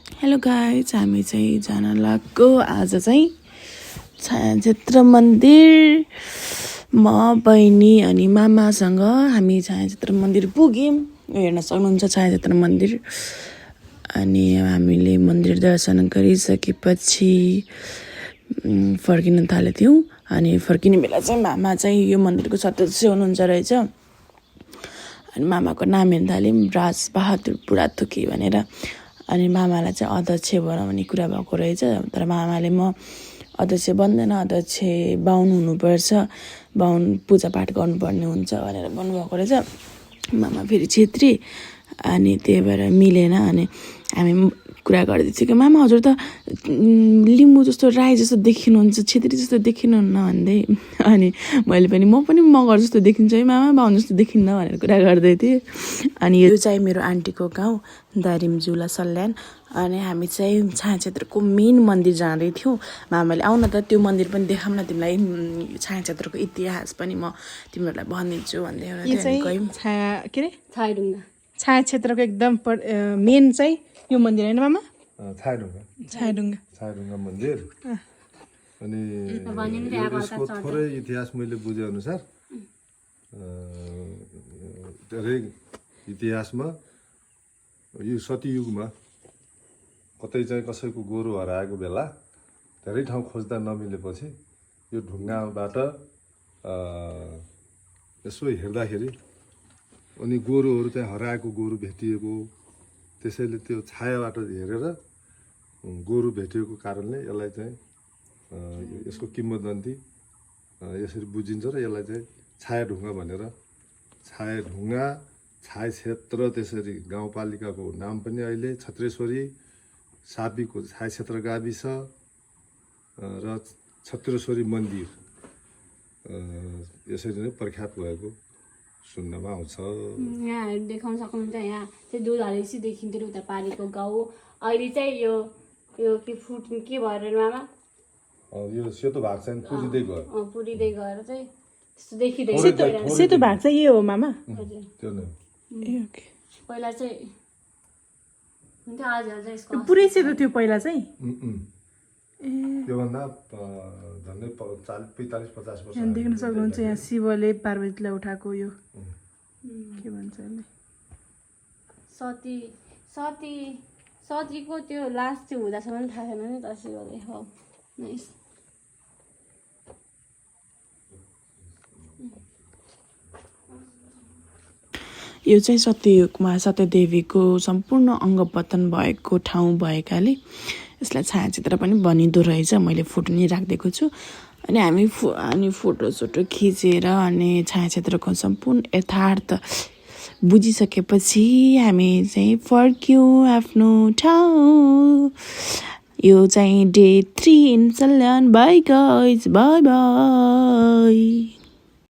Hello guys, हामी चाहिँ जान लागेको आज चाहिँ छायाचित्र मन्दिर। म बहिनी अनि मामासँग हामी छायाचित्र मन्दिर पुग्यौँ। हेर्न सक्नुहुन्छ छायाचित्र मन्दिर। अनि हामीले मन्दिर दर्शन गरिसकेपछि फर्किन थालेको थियौँ। अनि फर्किने बेला चाहिँ मामा चाहिँ यो मन्दिरको सदस्य हुनुहुन्छ रहेछ। अनि मामाको नाम हेर्न थाल्यौँ, राजबहादुर बुढाथोकी भनेर। अनि मामालाई चाहिँ अध्यक्ष बनाउने कुरा भएको रहेछ। तर मामाले म अध्यक्ष बन्दैन, अध्यक्ष बाहुन हुनुपर्छ, बाहुन पूजापाठ गर्नुपर्ने हुन्छ भनेर भन्नुभएको रहेछ। मामा फेरि छेत्री, अनि त्यही भएर मिलेन। अनि हामी कुरा गर्दैथियो कि मामा हजुर त लिम्बू जस्तो राई जस्तो देखिनुहुन्छ, छेत्री जस्तो देखिनुहुन्न भन्दै। अनि मैले पनि म पनि मगर जस्तो देखिन्छ है मामा, बाहुन जस्तो देखिन्न भनेर कुरा गर्दै थिएँ। अनि यो चाहिँ मेरो आन्टीको गाउँ दारिमजुला सल्यान। अनि हामी चाहिँ छायाचित्रको मेन मन्दिर जाँदै थियौँ। मामाले आउन त त्यो मन्दिर पनि देखाउँ न तिमीलाई, छायाचित्रको इतिहास पनि म तिमीहरूलाई भनिदिन्छु भन्दै गयौँ। छायाचित्रको एकदम मेन चाहिँ यो मन्दिर होइन मामा? छायाढुङ्गा मन्दिर। अनि यसको थोरै इतिहास मैले बुझे अनुसार धेरै इतिहासमा यो सतयुगमा कतै चाहिँ कसैको गोरु हराएको बेला धेरै ठाउँ खोज्दा नमिलेपछि यो ढुङ्गाबाट यसो हेर्दाखेरि अनि गोरुहरू चाहिँ हराएको गोरु भेटिएको, त्यसैले त्यो छायाबाट हेरेर गोरु भेटिएको कारणले यसलाई चाहिँ यसको किम्वदन्ती यसरी बुझिन्छ र यसलाई चाहिँ छायाढुङ्गा भनेर, छायाढुङ्गा छायाक्षेत्र, त्यसरी गाउँपालिकाको नाम पनि अहिले छत्रेश्वरी, सापीको छायाक्षेत्र गाविस र छत्रेश्वरी मन्दिर यसरी नै प्रख्यात भएको सुन्नमा आउँछ। यहाँ देखाउन सक्नुहुन्छ, यहाँ चाहिँ दुधारेसी देखिन्थ्यो उता पारीको गाउँ। अहिले चाहिँ यो के फुट के भएर मामा यो सेतो भाग चाहिँ पुरिँदै गयो, पुरिँदै गएर चाहिँ त्यस्तो देखिँदैन। सेतो भाग चाहिँ यो हो मामा? त्यो नै पहिला चाहिँ हुन्थ्यो, आज चाहिँ यसको पुरै सेतो थियो पहिला चाहिँ। त्योभन्दा झन्डै 45-50 वर्ष देख्न सक्नुहुन्छ यहाँ शिवले पार्वतीलाई उठाएको यो के भन्छ सतीको त्यो लास्ट चाहिँ हुँदासम्म थाहा छैन नि त शिवले। हो नाइस। यो चाहिँ सत्ययुगमा सत्यदेवीको सम्पूर्ण अङ्गपतन भएको ठाउँ भएकाले यसलाई छायाचित्र पनि भनिँदो रहेछ। मैले फोटो नि राखिदिएको छु। अनि हामी फोटोसोटो खिचेर अनि छायाचित्रको सम्पूर्ण यथार्थ बुझिसकेपछि हामी चाहिँ फर्क्यौँ आफ्नो ठाउँ। यो चाहिँ day 3 in Salyan. By guys, by by.